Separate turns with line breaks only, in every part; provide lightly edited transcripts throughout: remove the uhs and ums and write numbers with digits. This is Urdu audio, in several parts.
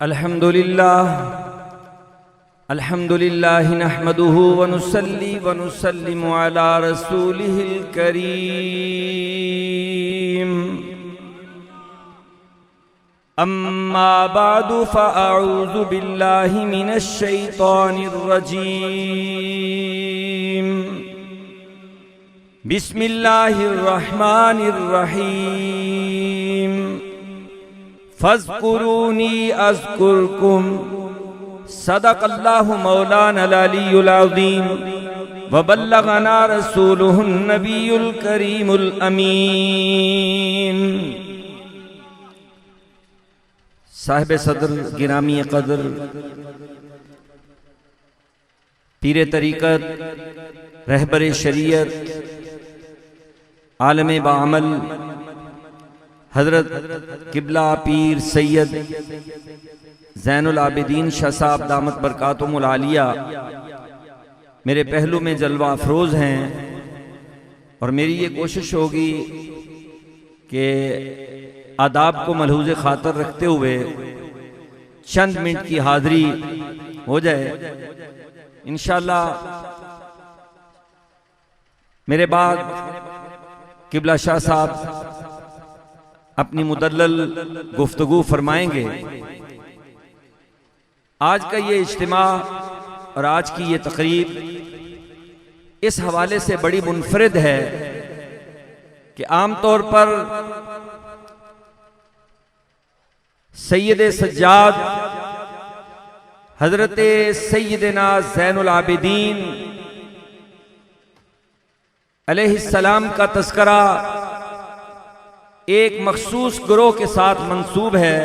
الحمدللہ نحمده ونصلی ونسلم علی رسوله الکریم اما بعد فاعوذ باللہ من الشیطان الرجیم بسم اللہ الرحمن الرحیم فاذکرونی اذکرکم صدق اللہ مولانا العلی العظیم وبلغنا رسولہ النبی الکریم الامین۔ صاحب صدر گرامی قدر، پیر طریقت، رہبر شریعت، عالم بعمل، حضرت قبلہ پیر سید زین العابدین شاہ صاحب دامت برکاتہم العالیہ میرے پہلو میں جلوہ افروز ہیں، اور میری یہ کوشش ہوگی کہ آداب کو ملحوظ خاطر رکھتے ہوئے چند منٹ کی حاضری ہو جائے انشاءاللہ۔ میرے بعد قبلہ شاہ صاحب اپنی مدلل گفتگو فرمائیں گے۔ آج کا یہ اجتماع اور آج کی یہ تقریب اس حوالے سے بڑی منفرد ہے کہ عام طور پر سید سجاد حضرت سیدنا زین العابدین علیہ السلام کا تذکرہ ایک مخصوص گروہ کے ساتھ منسوب ہے،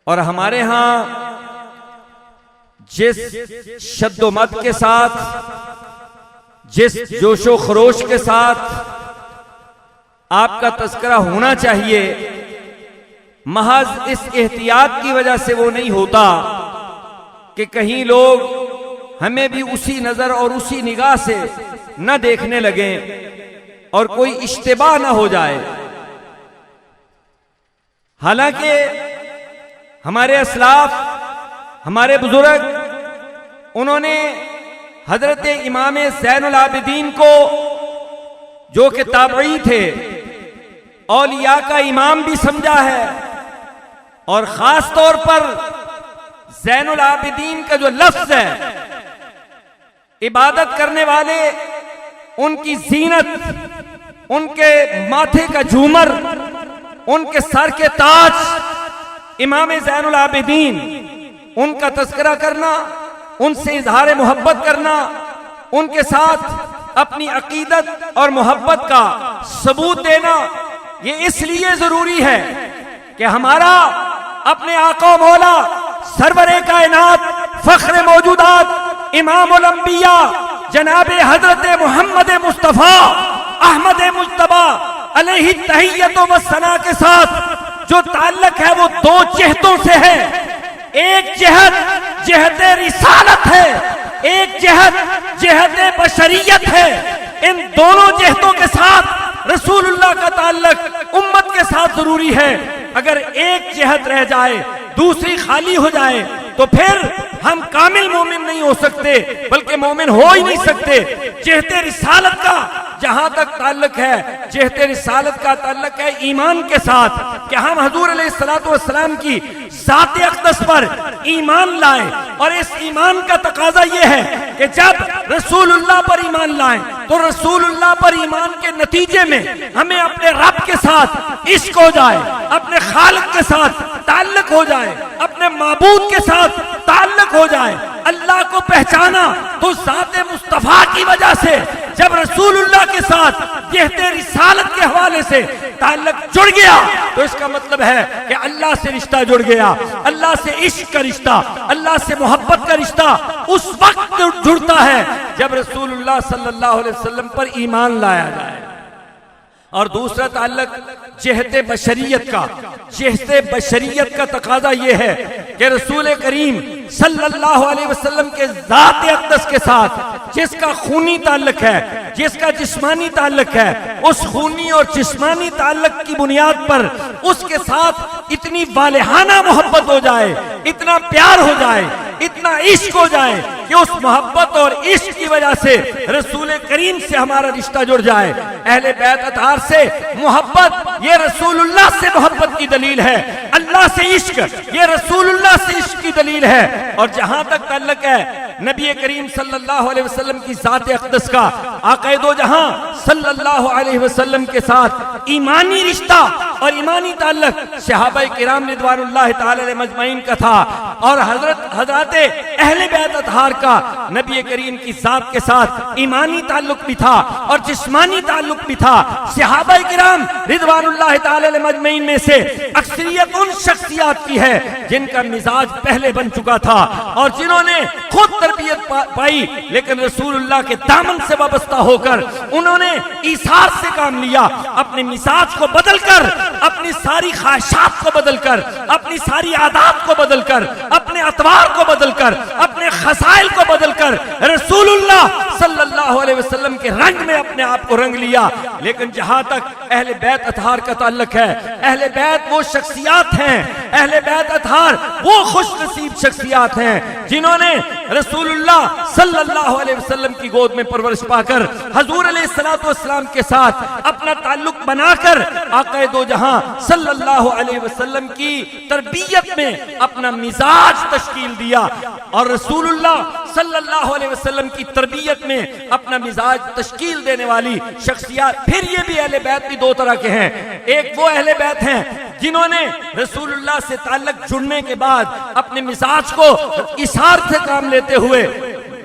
اور ہمارے ہاں جس شد و مد کے ساتھ، جس جوش و خروش کے ساتھ آپ کا تذکرہ ہونا چاہیے، محض اس احتیاط کی وجہ سے وہ نہیں ہوتا کہ کہیں لوگ ہمیں بھی اسی نظر اور اسی نگاہ سے نہ دیکھنے لگیں اور کوئی اشتباہ نہ ہو جائے۔ حالانکہ ہمارے اسلاف، ہمارے بزرگ، انہوں نے حضرت امام زین العابدین کو، جو کہ تابعی تھے، اولیاء کا امام بھی سمجھا ہے، اور خاص طور پر زین العابدین کا جو لفظ ہے، عبادت کرنے والے ان کی زینت، ان کے ماتھے کا جھومر، ان کے سر کے تاج امام زین العابدین، ان کا تذکرہ کرنا، ان سے اظہار محبت کرنا، ان کے ساتھ اپنی عقیدت اور محبت کا ثبوت دینا، یہ اس لیے ضروری ہے کہ ہمارا اپنے آقا و مولا سرور کائنات، فخر موجودات، امام الانبیاء جناب حضرت محمد مصطفیٰ احمد مجتبی علیہ التحیۃ والثناء کے ساتھ جو تعلق ہے وہ دو جہتوں سے ہے۔ ایک جہت جہت رسالت ہے، ایک جہت جہت بشریت ہے۔ ان دونوں جہتوں کے ساتھ رسول اللہ کا تعلق امت کے ساتھ ضروری ہے۔ اگر ایک جہت رہ جائے، دوسری خالی ہو جائے، تو پھر ہم کامل مومن نہیں ہو سکتے، بلکہ مومن ہو ہی نہیں سکتے۔ جہت رسالت کا جہاں تک تعلق ہے، جہت رسالت کا تعلق ہے ایمان کے ساتھ، کہ ہم حضور علیہ السلام کی ذات اقدس پر ایمان لائیں، اور اس ایمان کا تقاضا یہ ہے کہ جب رسول اللہ پر ایمان لائیں تو رسول اللہ پر ایمان کے نتیجے میں ہمیں اپنے رب کے ساتھ عشق ہو جائے، اپنے خالق کے ساتھ تعلق ہو جائے، اپنے معبود کے ساتھ تعلق ہو جائے۔ اللہ کو پہچانا تو ذات مصطفیٰ کی وجہ سے، جب رسول اللہ کے ساتھ جہت رسالت کے حوالے سے تعلق جڑ گیا تو اس کا مطلب ہے کہ اللہ سے رشتہ جڑ گیا۔ اللہ سے عشق کا رشتہ، اللہ سے محبت کا رشتہ اس وقت جڑتا ہے جب رسول اللہ صلی اللہ علیہ وسلم پر ایمان لایا جائے۔ اور دوسرا تعلق جہت بشریت کا، جہت بشریت کا تقاضا یہ ہے کہ رسول کریم صلی اللہ علیہ وسلم کے ذات اقدس کے ساتھ جس کا خونی تعلق ہے، جس کا جسمانی تعلق ہے، اس خونی اور جسمانی تعلق کی بنیاد پر اس کے ساتھ اتنی والہانہ محبت ہو جائے، اتنا پیار ہو جائے، اتنا عشق ہو جائے کہ اس محبت اور عشق کی وجہ سے رسول کریم سے ہمارا رشتہ جڑ جائے۔ اہل بیت اطہار سے محبت یہ رسول اللہ سے محبت کی دلیل ہے، اللہ سے عشق یہ رسول اللہ سے عشق کی دلیل ہے۔ اور جہاں تک تعلق ہے نبی کریم صلی اللہ علیہ وسلم کی ذات اقدس کا، آقا دو جہاں صلی اللہ علیہ وسلم کے ساتھ ایمانی رشتہ اور ایمانی تعلق صحابہ کرام رضوان اللہ تعالی علیہ مجمعین کا تھا، اور حضرات اہل بیت اطہار کا نبی کریم کی ذات کے ساتھ ایمانی تعلق بھی تھا اور جسمانی تعلق بھی تھا۔ صحابہ کرام رضوان اللہ تعالی علیہ مجمعین میں سے اکثریت ان شخصیات کی ہے جن کا مزاج پہلے بن چکا تھا اور جنہوں نے خود تربیت پائی، لیکن رسول اللہ کے دامن سے وابستہ ہو کر انہوں نے ایثار سے کام لیا، اپنے مزاج کو بدل کر، اپنی ساری خواہشات کو بدل کر، اپنی ساری عادات کو بدل کر، اپنے اطوار کو بدل کر، اپنے خصائل کو بدل کر رسول اللہ صلی اللہ علیہ وسلم کے رنگ میں اپنے آپ کو رنگ لیا۔ لیکن جہاں تک اہل بیت اطہار کا تعلق ہے، اہل بیت وہ شخصیات ہیں، اہل بیت اطہار وہ خوش نصیب شخصیات ہیں جنہوں نے رسول اللہ صلی اللہ علیہ وسلم کی گود میں پرورش پا کر حضور علیہ الصلوۃ والسلام کے ساتھ اپنا تعلق بنا کر آقا دو جہاں صلی اللہ علیہ وسلم کی تربیت میں اپنا مزاج تشکیل دیا، اور رسول اللہ صلی اللہ علیہ وسلم کی تربیت میں اپنا مزاج تشکیل دینے والی شخصیات۔ پھر یہ بھی اہل بیت بھی دو طرح کے ہیں، ایک وہ اہل بیت ہیں جنہوں نے رسول اللہ سے تعلق جڑنے کے بعد اپنے مزاج کو ایثار سے کام لیتے ہوئے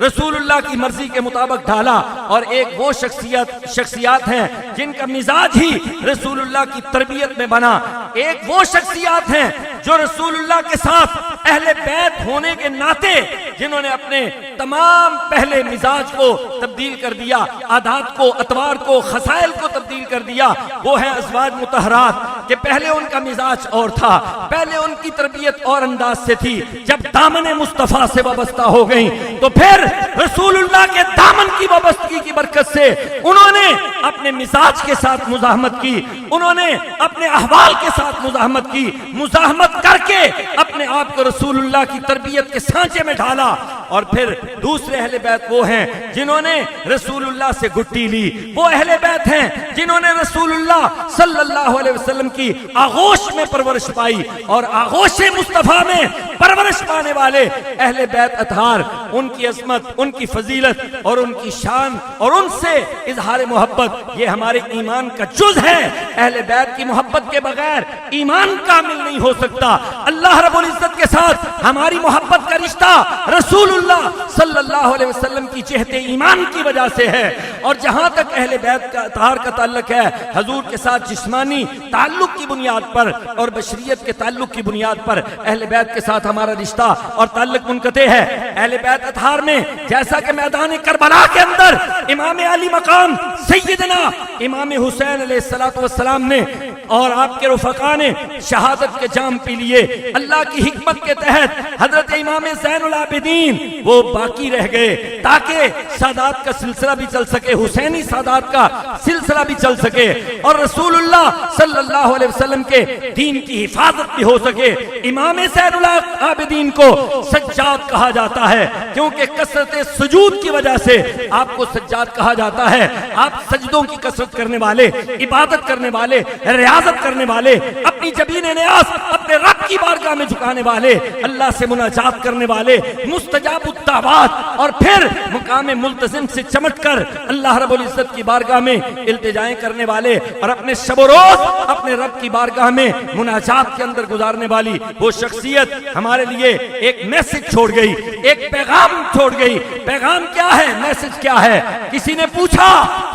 رسول اللہ کی مرضی کے مطابق ڈھالا، اور ایک وہ شخصیات ہیں جن کا مزاج ہی رسول اللہ کی تربیت میں بنا، ایک وہ شخصیات ہیں جو رسول اللہ کے ساتھ اہل بیت ہونے کے ناطے جنہوں نے اپنے تمام پہلے مزاج کو تبدیل کر دیا، عادات کو، اطوار کو، خصائل کو تبدیل کر دیا۔ وہ ہیں ازواج مطہرات کہ پہلے ان کا مزاج اور تھا، پہلے ان کی تربیت اور انداز سے تھی، جب دامن مصطفیٰ سے وابستہ ہو گئیں تو پھر رسول اللہ کے دامن کی وابستگی کی برکت سے انہوں نے اپنے مزاج کے ساتھ مزاحمت کی، انہوں نے اپنے احوال کے ساتھ مزاحمت کی، مزاحمت کر کے اپنے آپ کو رسول اللہ کی تربیت کے سانچے میں ڈھالا۔ اور پھر دوسرے اہل بیت وہ ہیں جنہوں نے رسول اللہ سے گٹی لی، وہ اہل بیت ہیں جنہوں نے رسول اللہ صلی اللہ علیہ وسلم کی آغوش میں پرورش پائی، اور آغوش مصطفیٰ میں پرورش پانے والے اہل بیت اطہار، ان کی عظمت، ان کی فضیلت اور ان کی شان اور ان سے اظہار محبت یہ ہمارے ایمان کا جز ہے۔ اہل بیت کی محبت کے بغیر ایمان کامل نہیں ہو سکتا۔ اللہ رب العزت کے ساتھ ہماری محبت کا رشتہ رسول اللہ صلی اللہ علیہ وسلم کی جہت ایمان کی وجہ سے ہے، اور جہاں تک اہل بیت کا اطہار کا تعلق ہے، حضور کے ساتھ جسمانی تعلق کی بنیاد پر اور بشریت کے تعلق کی بنیاد پر اہل بیت کے ساتھ ہمارا رشتہ اور تعلق منقطع ہے۔ اہل بیت اطہار میں جیسا کہ میدان کربلا کے اندر امام علی مقام سیدنا امام حسین علیہ السلام نے اور آپ کے رفقا نے شہادت کے جام پی لیے، اللہ کی حکمت کے تحت حضرت امام زین العابدین وہ باقی رہ گئے تاکہ سادات کا سلسلہ بھی چل سکے، حسینی سادات کا سلسلہ بھی چل سکے، اور رسول اللہ صلی اللہ علیہ وسلم کے دین کی حفاظت بھی ہو سکے۔ امام زین العابدین کو سجاد کہا جاتا ہے کیونکہ کثرت سجود کی وجہ سے آپ کو سجاد کہا جاتا ہے۔ آپ سجدوں کی کثرت کرنے والے، عبادت کرنے والے، ریاضت کرنے والے، اپنی جبین نیاز اپنے رب کی بارگاہ میں جھکانے والے، اللہ سے مناجات کرنے والے، مستجاب الدعوات، اور پھر مقام ملتزم سے چمٹ کر اللہ رب العزت کی بارگاہ میں التجائیں کرنے والے، اور اپنے شب و روز اپنے رب کی بارگاہ میں مناجات کے اندر گزارنے والی وہ شخصیت ہمارے لیے ایک میسج چھوڑ گئی، ایک پیغام چھوڑ گئی۔ پیغام کیا ہے؟ میسج کیا ہے؟ کسی نے پوچھا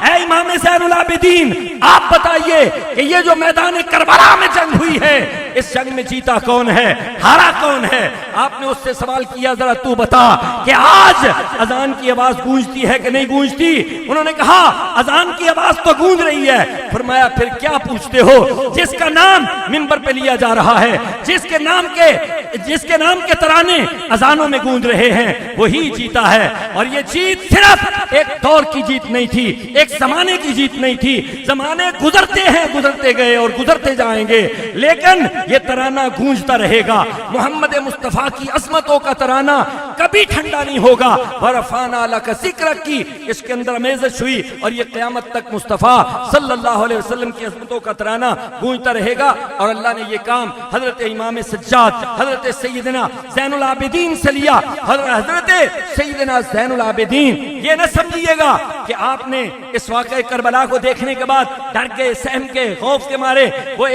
اے امام زین العابدین آپ بتائیے کہ یہ جو میدان کربلا میں جنگ ہوئی ہے اس جنگ میں جیتا کون ہے، ہارا کون ہے؟ آپ نے اس سے سوال کیا ذرا تو بتا کہ آج اذان کی آواز گونجتی ہے کہ نہیں گونجتی؟ انہوں نے کہا اذان کی آواز تو گونج رہی ہے۔ فرمایا پھر کیا پوچھتے ہو؟ جس کا نام منبر پہ لیا جا رہا ہے، جس کے نام کے ترانے اذانوں میں گونج رہے ہیں، وہی جیتا ہے۔ اور یہ جیت صرف ایک دور کی جیت نہیں تھی، ایک زمانے کی جیت نہیں تھی۔ زمانے گزرتے ہیں، گزرتے گئے اور گزرتے جائیں گے، لیکن یہ ترانہ گونجتا رہے گا۔ محمد مصطفیٰ کی عظمتوں کا ترانہ کبھی ٹھنڈا نہیں ہوگا۔ ورفعنا لک ذکرک کی اس کے اندر امیزش ہوئی، اور یہ قیامت تک مصطفیٰ صلی اللہ علیہ وسلم کی عظمتوں کا ترانہ گونجتا رہے گا۔ اور اللہ نے یہ کام حضرت امام سجاد، حضرت سیدنا زین العابدین سے لیا۔ حضرت سیدنا زین العابدین یہ نہ سمجھیے گا کہ آپ نے اس واقعہ کربلا کو دیکھنے کے بعد ڈر کے، سہم کے، خوف کے مارے وہ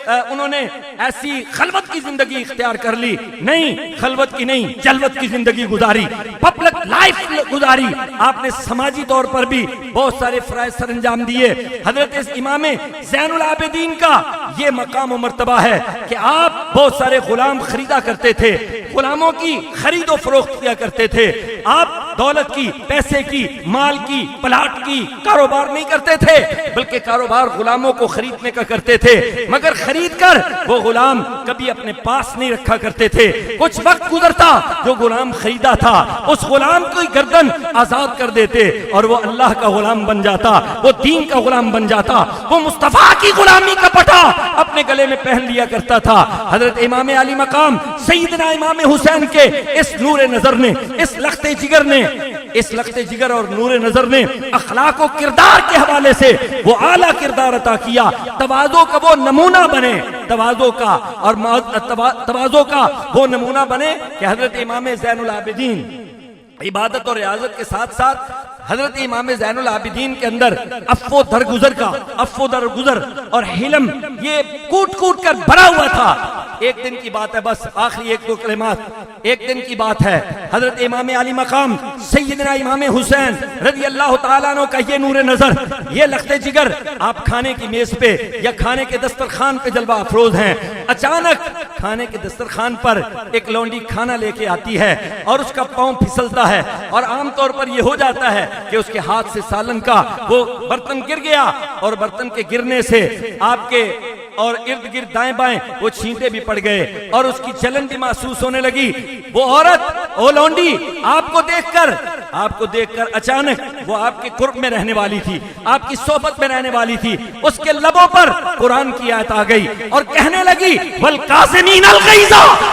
انہوں نے ایسی خلوت کی زندگی اختیار کر لی۔ نہیں، خلوت کی نہیں، جلوت کی زندگی گزاری، پبلک لائف گزاری۔ آپ نے سماجی طور پر بھی بہت سارے فرائض سر انجام دیے۔ حضرت امام زین العابدین کا یہ مقام و مرتبہ ہے کہ آپ بہت سارے غلام خریدا کرتے تھے، غلاموں کی خرید و فروخت کیا کرتے تھے۔ آپ دولت کی، پیسے کی، مال کی، پلاٹ کی کاروبار نہیں کرتے تھے، بلکہ کاروبار غلاموں کو خریدنے کا کرتے تھے، مگر خرید کر وہ غلام کبھی اپنے پاس نہیں رکھا کرتے تھے۔ کچھ وقت گزرتا، جو غلام خریدا تھا اس غلام کو گردن آزاد کر دیتے اور وہ اللہ کا غلام بن جاتا، وہ دین کا غلام بن جاتا، وہ مصطفیٰ کی غلامی کا پٹا اپنے گلے میں پہن لیا کرتا تھا۔ حضرت امام علی مقام سیدنا امام حسین کے اس نور نظر نے، اس لخت جگر اور نور نظر نے اخلاق و کردار کے حوالے سے وہ اعلیٰ کردار عطا کیا۔ تواضع کا وہ نمونہ بنے، تواضع کا وہ نمونہ بنے کہ حضرت امام زین العابدین عبادت اور ریاضت کے ساتھ ساتھ حضرت امام زین العابدین کے اندر عفو درگزر اور حلم یہ کوٹ کوٹ کر بھرا ہوا تھا۔ ایک دن کی بات ہے، بس آخری ایک دو کلمات، ایک دن کی بات ہے۔ حضرت امام علی مقام سیدنا امام حسین رضی اللہ تعالیٰ عنہ کا یہ نور نظر، یہ لخت جگر، آپ کھانے کی میز پہ یا کھانے کے دسترخوان پہ جلوہ افروز ہیں۔ اچانک کھانے کے دسترخوان پر ایک لونڈی کھانا لے کے آتی ہے اور اس کا پاؤں پھسلتا ہے، اور عام طور پر یہ ہو جاتا ہے کہ اس کے ہاتھ سے سالن کا وہ برتن گر گیا، اور برتن کے گرنے سے آپ کے اور ارد گرد دائیں بائیں وہ چھینٹے بھی پڑ گئے اور اس کی جلن بھی محسوس ہونے لگی۔ وہ عورت، وہ لونڈی آپ کو دیکھ کر اچانک وہ آپ کے قرب میں رہنے والی تھی، آپ کی صحبت میں رہنے والی تھی، اس کے لبوں پر قرآن کی آیت آ گئی اور کہنے لگی والکاظمین الغیظ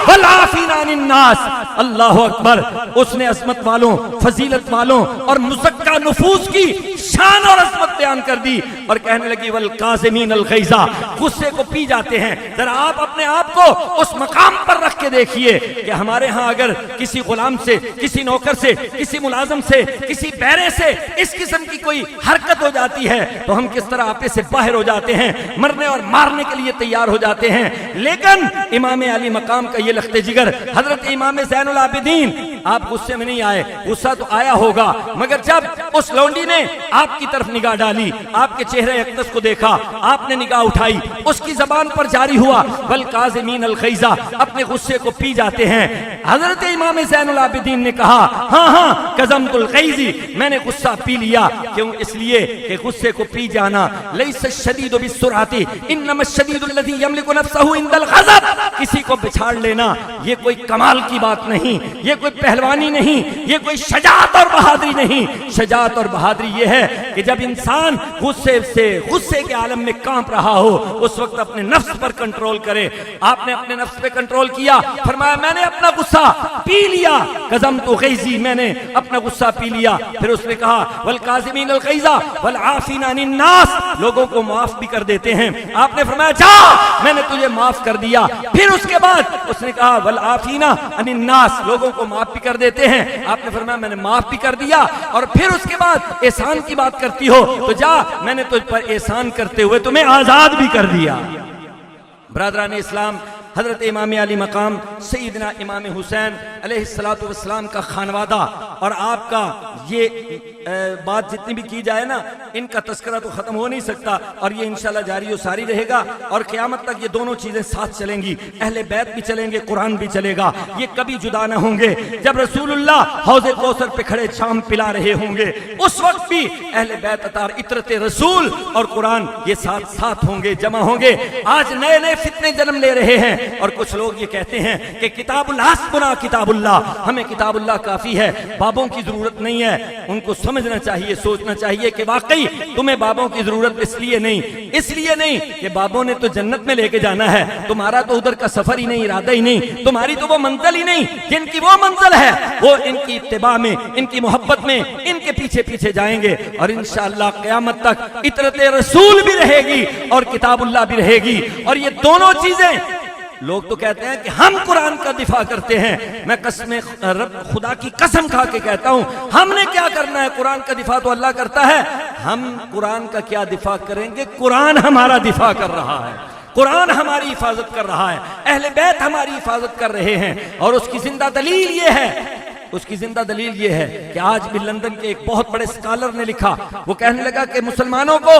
والعافین عن الناس۔ اللہ اکبر! اس نے عظمت والوں، فضیلت والوں اور مزکا نفوس کی شان اور عظمت بیان کر دی اور کہنے لگی والکاظمین الغیظ، غصے کو پی جاتے ہیں۔ ذرا آپ اپنے آپ کو اس مقام پر رکھ کے دیکھیے کہ ہمارے ہاں اگر کسی غلام سے، کسی نوکر سے، کسی ملازم سے، کسی بیرے سے اس قسم کی کوئی حرکت ہو جاتی ہے تو ہم کس طرح آپے سے باہر ہو جاتے ہیں، مرنے اور مارنے کے لیے تیار ہو جاتے ہیں۔ لیکن امام علی مقام کا یہ لخت جگر، حضرت امام زین العابدین، آپ غصے میں نہیں آئے، غصہ تو آیا ہوگا، مگر جب اس لونڈی نے آپ کی طرف نگاہ ڈالی، آپ کے چہرے اقدس کو دیکھا، آپ نے نگاہ اٹھائی، اس کی زبان پر جاری ہوا والکاظمین الغیظ، اپنے غصے کو پی جاتے ہیں۔ حضرت امام زین العابدین نے کہا ہاں کظمت الغیظ، میں نے غصہ پی لیا۔ کیوں؟ اس لیے کہ غصے کو پی جانا لیس الشدید بالسرعۃ انما الشدید الذی یملک نفسہ عند الغضب، کسی کو بچھاڑ لینا یہ کوئی کمال کی بات نہیں، یہ کوئی پہلوانی نہیں، یہ کوئی شجاعت اور بہادری نہیں۔ شجاعت اور بہادری یہ ہے کہ جب انسان غصے کے عالم میں کانپ رہا ہو اس وقت اپنے نفس پر کنٹرول کرے۔ آپ نے اپنے نفس پہ کنٹرول کیا، فرمایا میں نے اپنا غصہ پی لیا، کظمت غیظی، میں نے اپنا غصہ پی لیا۔ پھر اس نے کہا والکاظمین الغیظ والعافین عن الناس، لوگوں کو معاف بھی کر دیتے ہیں۔ آپ نے فرمایا جا، میں نے تجھے معاف کر دیا۔ پھر اس کے بعد اس نے کہا والعافین عن الناس، لوگوں کو معاف بھی کر دیتے ہیں۔ آپ نے فرمایا میں نے معاف بھی کر دیا، اور پھر اس کے بعد احسان کی بات کرتی ہو تو جا، میں نے تجھ پر احسان کرتے ہوئے تمہیں آزاد بھی کر دیا۔ برادران اسلام، حضرت امام علی مقام سیدنا امام حسین علیہ الصلوۃ والسلام کا خانوادہ اور آپ کا یہ بات جتنی بھی کی جائے نا، ان کا تذکرہ تو ختم ہو نہیں سکتا، اور یہ انشاءاللہ جاری و ساری رہے گا، اور قیامت تک یہ دونوں چیزیں ساتھ چلیں گی، اہل بیت بھی چلیں گے، قرآن بھی چلے گا، یہ کبھی جدا نہ ہوں گے۔ جب رسول اللہ حوض کوثر پہ کھڑے شام پلا رہے ہوں گے، اس وقت بھی اہل بیت اطہار عطرت رسول اور قرآن یہ ساتھ ساتھ ہوں گے، جمع ہوں گے۔ آج نئے نئے فتنے جنم لے رہے ہیں، اور کچھ لوگ یہ کہتے ہیں کہ کتاب اللہ حسبنا کتاب اللہ، ہمیں کتاب اللہ کافی ہے، بابوں کی ضرورت نہیں ہے۔ ان کو سمجھنا چاہیے، سوچنا چاہیے کہ واقعی تمہیں بابوں کی ضرورت اس لیے نہیں کہ بابوں نے تو جنت میں لے کے جانا ہے، تمہارا تو ادھر کا سفر ہی نہیں، ارادہ ہی نہیں، تمہاری تو وہ منزل ہی نہیں، جن کی وہ منزل ہے وہ ان کی اتباع میں، ان کی محبت میں، ان کے پیچھے پیچھے جائیں گے، اور انشاءاللہ قیامت تک عطرت رسول بھی رہے گی اور کتاب اللہ بھی رہے گی۔ اور یہ دونوں چیزیں، لوگ تو کہتے ہیں کہ ہم قرآن کا دفاع کرتے ہیں، میں قسم رب خدا کی قسم کھا کے کہتا ہوں، ہم نے کیا کرنا ہے؟ قرآن کا دفاع تو اللہ کرتا ہے، ہم قرآن کا کیا دفاع کریں گے؟ قرآن ہمارا دفاع کر رہا ہے، قرآن ہماری حفاظت کر رہا ہے، اہل بیت ہماری حفاظت کر رہے ہیں، اور اس کی زندہ دلیل یہ ہے کہ آج بھی لندن کے ایک بہت بڑے اسکالر نے لکھا، وہ کہنے لگا کہ مسلمانوں کو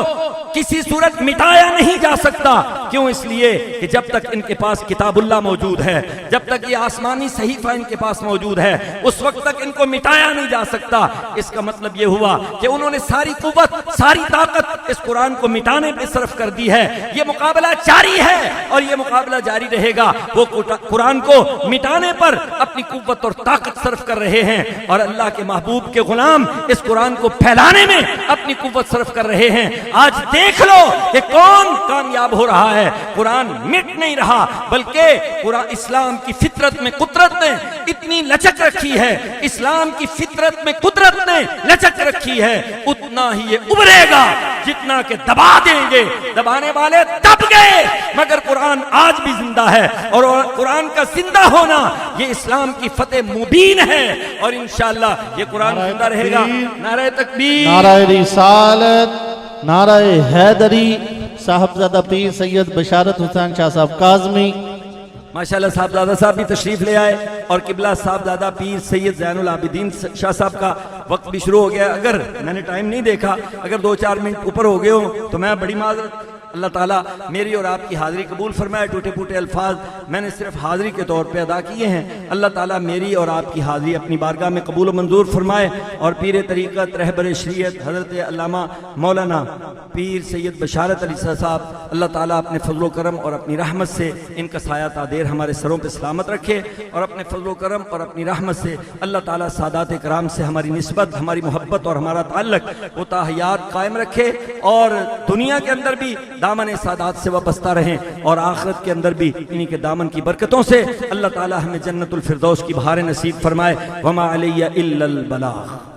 کسی صورت مٹایا نہیں جا سکتا، کیوں؟ اس لیے کہ جب تک ان کے پاس کتاب اللہ موجود ہے، جب تک یہ آسمانی صحیفہ ان کے پاس موجود ہے، اس وقت تک ان کو مٹایا نہیں جا سکتا۔ اس کا مطلب یہ ہوا کہ انہوں نے ساری قوت، ساری طاقت اس قرآن کو مٹانے پہ صرف کر دی ہے۔ یہ مقابلہ جاری ہے اور یہ مقابلہ جاری رہے گا، وہ قرآن کو مٹانے پر اپنی قوت اور طاقت صرف کر رہے ہیں، اور اللہ کے محبوب کے غلام اس قرآن کو پھیلانے میں اپنی قوت صرف کر رہے ہیں۔ آج دیکھ لو کہ کون کامیاب ہو رہا ہے۔ قرآن مٹ نہیں رہا، بلکہ قرآن اسلام کی فطرت میں قدرت نے اتنی لچک رکھی ہے، اسلام کی فطرت میں قدرت نے لچک رکھی ہے، اتنا ہی یہ ابھرے گا جتنا کہ دبا دیں گے، دبانے والے دب گئے، مگر قرآن آج بھی زندہ ہے، اور قرآن کا زندہ ہونا یہ اسلام کی فتح مبین ہے، اور انشاءاللہ یہ قرآن زندہ رہے گا۔ نعرہ تکبیر،
نعرہ رسالت، نعرہ حیدری، صاحبزادہ پیر سید بشارت حسین شاہ صاحب کاظمی،
ماشاءاللہ صاحبزادہ صاحب بھی تشریف لے آئے، اور قبلہ صاحبزادہ پیر سید زین العابدین شاہ صاحب کا وقت بھی شروع ہو گیا۔ اگر میں نے ٹائم نہیں دیکھا، اگر 2-4 منٹ اوپر ہو گئے ہوں تو میں بڑی معذرت۔ اللہ تعالیٰ میری اور آپ کی حاضری قبول فرمائے۔ ٹوٹے پوٹے الفاظ میں نے صرف حاضری کے طور پہ ادا کیے ہیں، اللہ تعالیٰ میری اور آپ کی حاضری اپنی بارگاہ میں قبول و منظور فرمائے، اور پیر طریقت رہبر شریعت حضرت علامہ مولانا پیر سید بشارت علی صاحب، اللہ تعالیٰ اپنے فضل و کرم اور اپنی رحمت سے ان کا سایہ تادیر ہمارے سروں پہ سلامت رکھے، اور اپنے فضل و کرم اور اپنی رحمت سے اللہ تعالیٰ سادات کرام سے ہماری نسبت، ہماری محبت اور ہمارا تعلق وہ تا حیات قائم رکھے، اور دنیا کے اندر بھی دامن سادات سے وابستہ رہیں، اور آخرت کے اندر بھی انہی کے دامن کی برکتوں سے اللہ تعالیٰ ہمیں جنت الفردوس کی بہاریں نصیب فرمائے۔ وما علی الا البلاغ۔